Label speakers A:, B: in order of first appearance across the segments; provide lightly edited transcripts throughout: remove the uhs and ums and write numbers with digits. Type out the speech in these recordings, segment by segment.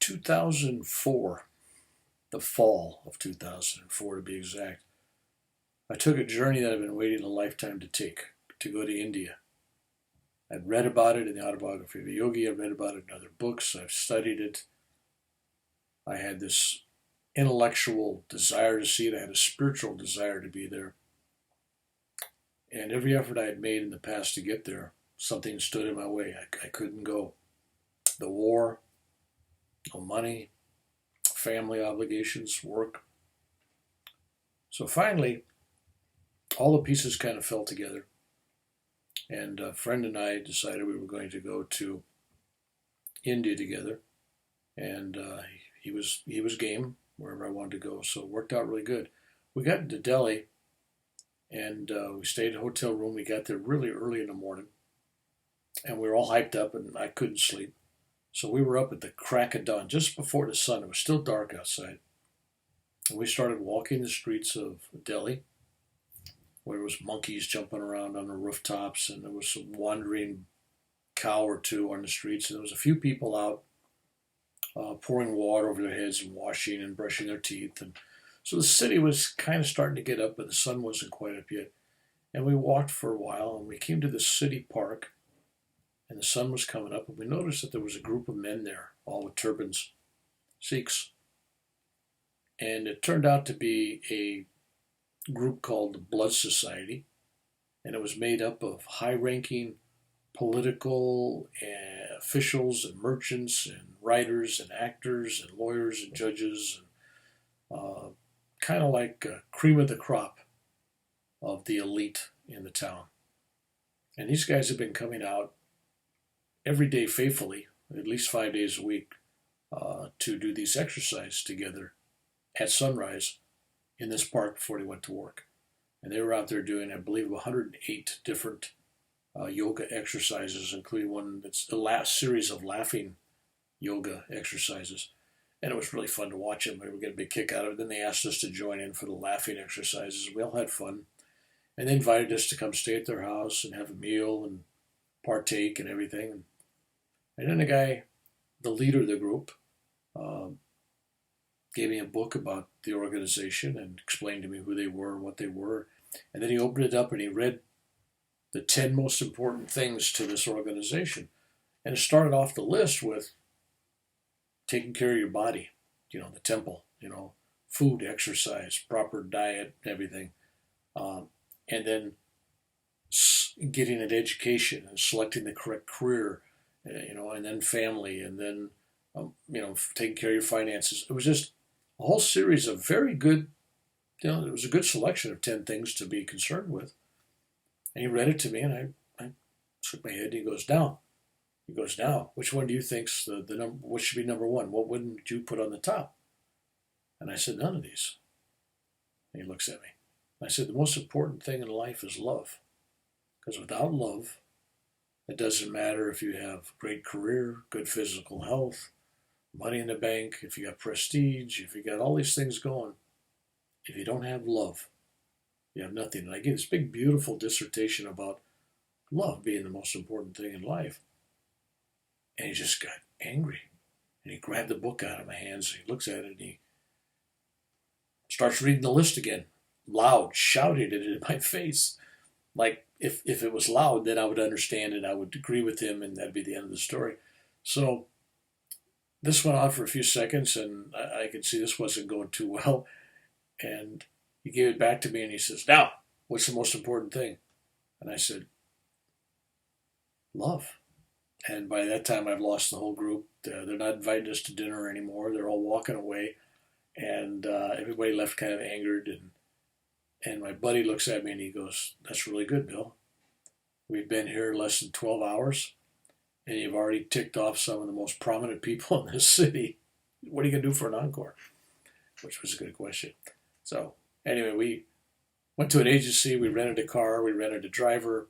A: 2004, the fall of 2004 to be exact, I took a journey that I've been waiting a lifetime to take, to go to India. I'd read about it in the autobiography of a yogi. I've read about it in other books. I've studied it. I had this intellectual desire to see it. I had a spiritual desire to be there. And every effort I had made in the past to get there, something stood in my way. I couldn't go. The war, no money, family obligations, work. So finally, all the pieces kind of fell together. And a friend and I decided we were going to go to India together. And he was game wherever I wanted to go. So it worked out really good. We got into Delhi and we stayed in a hotel room. We got there really early in the morning. And we were all hyped up and I couldn't sleep. So we were up at the crack of dawn, just before the sun. It was still dark outside. And we started walking the streets of Delhi, where there was monkeys jumping around on the rooftops, and there was some wandering cow or two on the streets, and there was a few people out pouring water over their heads and washing and brushing their teeth. And so the city was kind of starting to get up, but the sun wasn't quite up yet. And we walked for a while, and we came to the city park, and the sun was coming up, and we noticed that there was a group of men there, all with turbans, Sikhs. And it turned out to be a group called the Blood Society, and it was made up of high-ranking political officials and merchants and writers and actors and lawyers and judges, and kind of like cream of the crop of the elite in the town. And these guys have been coming out every day faithfully, at least 5 days a week, to do these exercises together at sunrise in this park before they went to work. And they were out there doing, I believe, 108 different yoga exercises, including one that's the last series of laughing yoga exercises. And it was really fun to watch them. We were getting a big kick out of it. Then they asked us to join in for the laughing exercises. We all had fun. And they invited us to come stay at their house and have a meal and partake and everything. And then the guy, the leader of the group, gave me a book about the organization and explained to me who they were and what they were. And then he opened it up and he read the 10 most important things to this organization. And it started off the list with taking care of your body, the temple, food, exercise, proper diet, everything. And then getting an education and selecting the correct career, and then family, and then, taking care of your finances. It was just a whole series of very good, it was a good selection of 10 things to be concerned with. And he read it to me, and I shook my head, and he goes, now. He goes, now, which one do you think's the number, what should be number one? What wouldn't you put on the top? And I said, none of these. And he looks at me. I said, the most important thing in life is love. Because without love, it doesn't matter if you have great career, good physical health, money in the bank, if you got prestige, if you got all these things going. If you don't have love, you have nothing. And I gave this big, beautiful dissertation about love being the most important thing in life. And he just got angry. And he grabbed the book out of my hands, and he looks at it, and he starts reading the list again, loud, shouting it in my face. Like, if it was loud, then I would understand it, I would agree with him, and that'd be the end of the story. So this went on for a few seconds, and I could see this wasn't going too well. And he gave it back to me, and he says, now, what's the most important thing? And I said, love. And by that time, I've lost the whole group. They're not inviting us to dinner anymore. They're all walking away. And everybody left kind of angered. And my buddy looks at me, and he goes, that's really good, Bill. We've been here less than 12 hours, and you've already ticked off some of the most prominent people in this city. What are you going to do for an encore? Which was a good question. So anyway, we went to an agency. We rented a car. We rented a driver.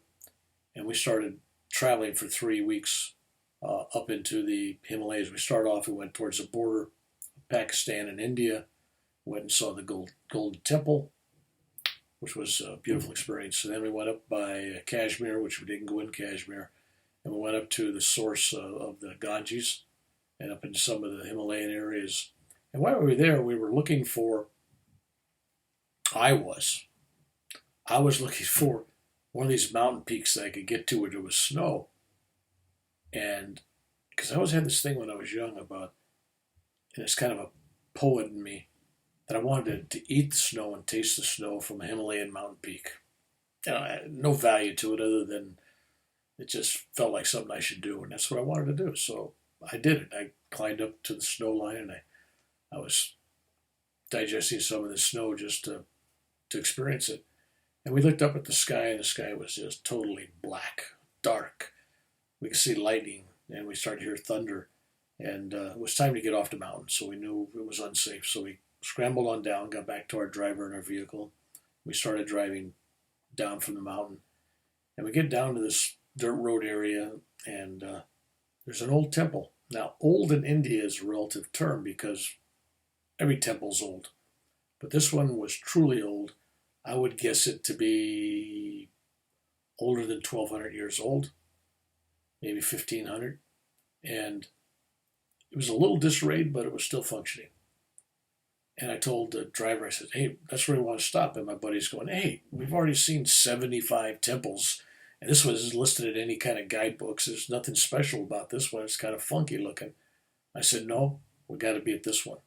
A: And we started traveling for 3 weeks up into the Himalayas. We started off, we went towards the border of Pakistan and India, went and saw the Golden Temple, which was a beautiful experience. And then we went up by Kashmir, which we didn't go in Kashmir, and we went up to the source of the Ganges, and up in some of the Himalayan areas. And while we were there, we were looking for, I was, I was looking for one of these mountain peaks that I could get to where there was snow. And because I always had this thing when I was young about, and it's kind of a poet in me, that I wanted to eat the snow and taste the snow from a Himalayan mountain peak. You know, I had no value to it other than it just felt like something I should do, and that's what I wanted to do. So I did it. I climbed up to the snow line, and I was digesting some of the snow just to experience it. And we looked up at the sky, and the sky was just totally black, dark. We could see lightning, and we started to hear thunder. And it was time to get off the mountain, so we knew it was unsafe. So we scrambled on down, got back to our driver in our vehicle. We started driving down from the mountain. And we get down to this dirt road area, and there's an old temple. Now, old in India is a relative term because every temple's old. But this one was truly old. I would guess it to be older than 1,200 years old, maybe 1,500. And it was a little disarrayed, but it was still functioning. And I told the driver, I said, hey, that's where we want to stop. And my buddy's going, hey, we've already seen 75 temples. And this one isn't listed in any kind of guidebooks. There's nothing special about this one. It's kind of funky looking. I said, no, we got to be at this one.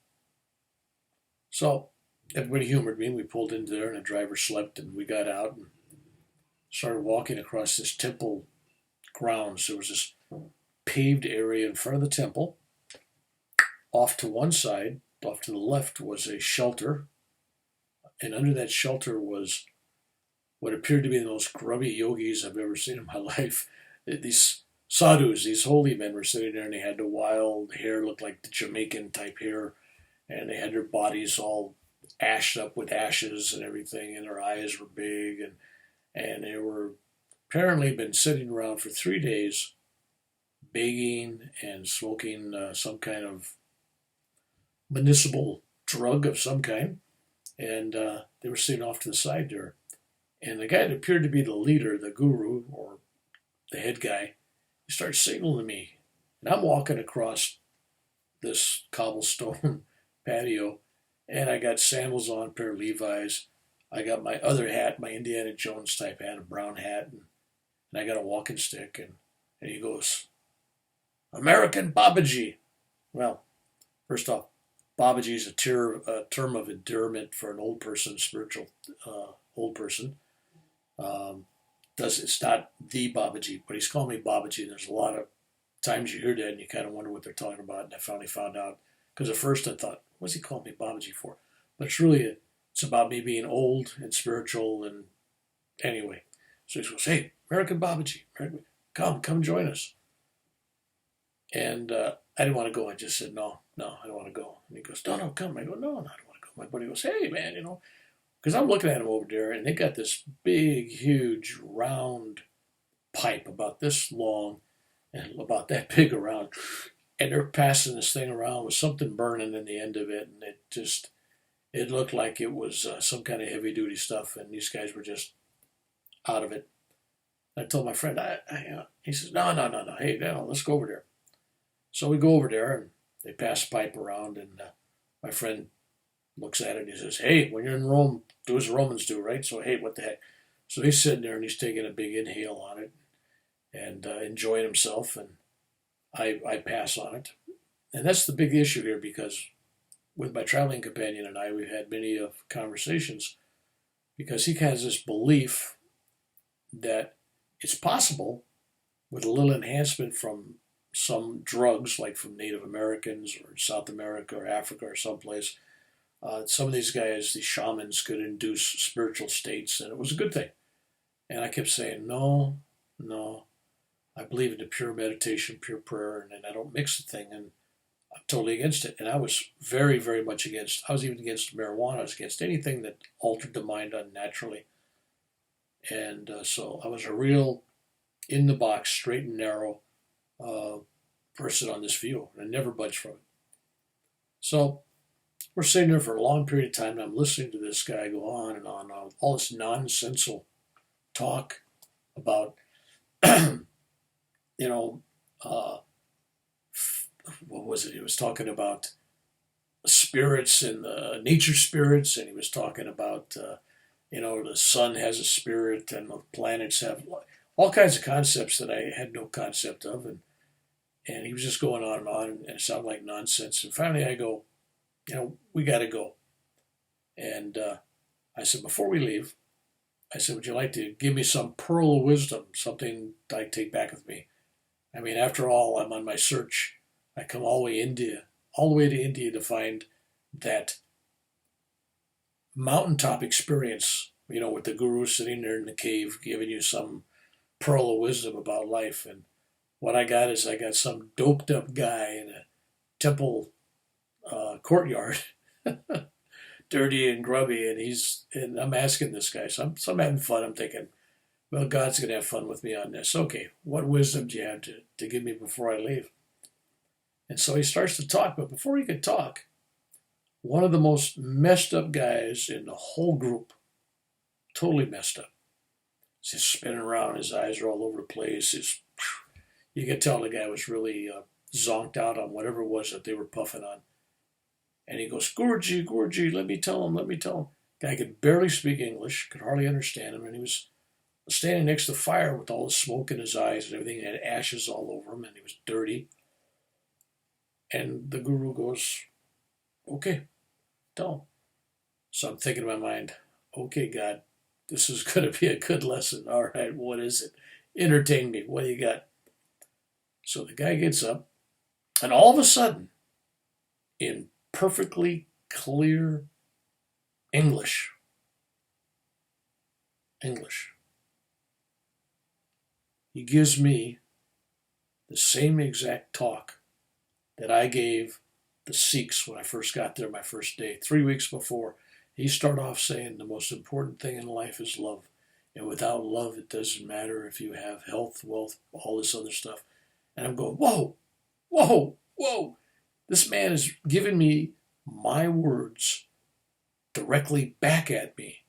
A: So everybody humored me, and we pulled into there, and the driver slept, and we got out and started walking across this temple grounds. There was this paved area in front of the temple. Off to one side, off to the left, was a shelter, and under that shelter was what appeared to be the most grubby yogis I've ever seen in my life. These sadhus, these holy men, were sitting there, and they had the wild hair, looked like the Jamaican type hair, and they had their bodies all ashed up with ashes and everything, and their eyes were big, and they were apparently been sitting around for 3 days, begging and smoking some kind of medicinal drug of some kind, and they were sitting off to the side there. And the guy that appeared to be the leader, the guru, or the head guy, he starts signaling to me. And I'm walking across this cobblestone patio, and I got sandals on, a pair of Levi's. I got my other hat, my Indiana Jones type hat, a brown hat, and I got a walking stick. And he goes, American Babaji. Well, first off, Babaji is a term of endearment for an old person, spiritual old person. It's not the Babaji, but he's calling me Babaji. There's a lot of times you hear that and you kind of wonder what they're talking about. And I finally found out, because at first I thought, what's he calling me Babaji for? But it's about me being old and spiritual. And anyway, so he goes, hey, American Babaji, come join us. And I didn't want to go. I just said, no, I don't want to go. And he goes, no, come. I go, no, I don't want to go. My buddy goes, hey, man, because I'm looking at him over there, and they got this big, huge, round pipe about this long and about that big around. And they're passing this thing around with something burning in the end of it. And it looked like it was some kind of heavy-duty stuff, and these guys were just out of it. I told my friend, he says, no, hey, no, let's go over there. So we go over there, and they pass the pipe around, and my friend looks at it, and he says, hey, when you're in Rome, do as the Romans do, right? So, hey, what the heck? So he's sitting there, and he's taking a big inhale on it and enjoying himself, and I pass on it. And that's the big issue here, because with my traveling companion and I, we've had many conversations, because he has this belief that it's possible, with a little enhancement from some drugs, like from Native Americans or South America or Africa or someplace, some of these guys, these shamans, could induce spiritual states, and it was a good thing. And I kept saying, no, I believe in the pure meditation, pure prayer, and I don't mix the thing, and I'm totally against it. And I was very, very much against. I was even against marijuana. I was against anything that altered the mind unnaturally. And so I was a real in-the-box, straight and narrow person on this view, and I never budged from it. So we're sitting there for a long period of time, and I'm listening to this guy go on and on, all this nonsensical talk about, what was it? He was talking about spirits and nature spirits, and he was talking about the sun has a spirit and the planets have all kinds of concepts that I had no concept of, and he was just going on, and it sounded like nonsense. And finally, I go, we got to go. And I said, before we leave, I said, would you like to give me some pearl of wisdom, something I take back with me? I mean, after all, I'm on my search. I come all the way to India to find that mountaintop experience, with the guru sitting there in the cave giving you some pearl of wisdom about life. And what I got is some doped up guy in a temple courtyard, dirty and grubby, and I'm asking this guy, so I'm having fun. I'm thinking, well, God's going to have fun with me on this. Okay, what wisdom do you have to give me before I leave? And so he starts to talk, but before he could talk, one of the most messed up guys in the whole group, totally messed up. He's just spinning around, his eyes are all over the place. You could tell the guy was really zonked out on whatever it was that they were puffing on. And he goes, Guruji, let me tell him. Guy could barely speak English, could hardly understand him, and he was standing next to the fire with all the smoke in his eyes and everything, and had ashes all over him, and he was dirty. And the guru goes, okay, tell him. So I'm thinking in my mind, okay, God, this is going to be a good lesson. All right, what is it? Entertain me. What do you got? So the guy gets up, and all of a sudden, in perfectly clear English, he gives me the same exact talk that I gave the Sikhs when I first got there my first day. 3 weeks before, he started off saying the most important thing in life is love. And without love, it doesn't matter if you have health, wealth, all this other stuff. And I'm going, whoa. This man is giving me my words directly back at me,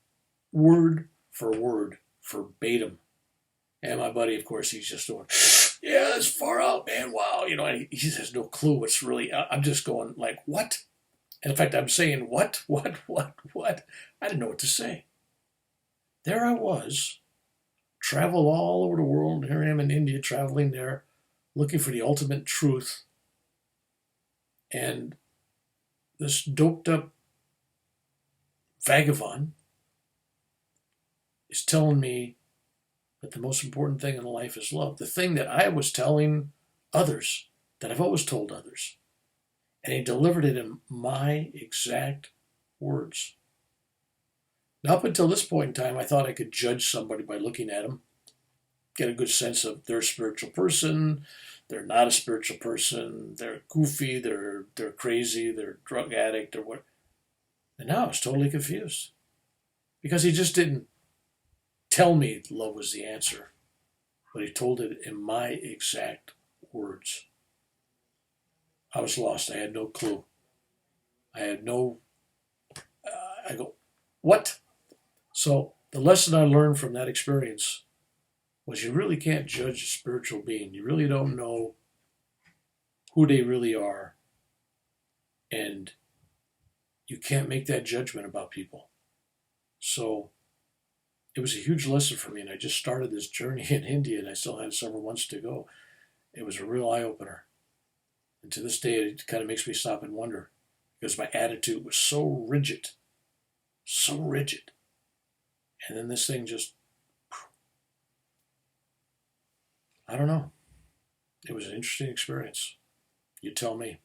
A: word for word, verbatim. And my buddy, of course, he's just doing, yeah, that's far out, man. Wow. And he just has no clue what's really, I'm just going like, what? And in fact, I'm saying, what? I didn't know what to say. There I was, traveled all over the world. Here I am in India, traveling there, looking for the ultimate truth. And this doped up vagabond is telling me that the most important thing in life is love. The thing that I was telling others, that I've always told others. And he delivered it in my exact words. Now, up until this point in time, I thought I could judge somebody by looking at them, get a good sense of they're a spiritual person, they're not a spiritual person, they're goofy, they're crazy, they're a drug addict, or what. And now I was totally confused. Because he just didn't tell me love was the answer, but he told it in my exact words. I was lost. I had no clue. I go, what? So the lesson I learned from that experience was you really can't judge a spiritual being. You really don't know who they really are. And you can't make that judgment about people. So it was a huge lesson for me, and I just started this journey in India, and I still had several months to go. It was a real eye-opener. And to this day, it kind of makes me stop and wonder, because my attitude was so rigid. And then this thing just, I don't know. It was an interesting experience. You tell me.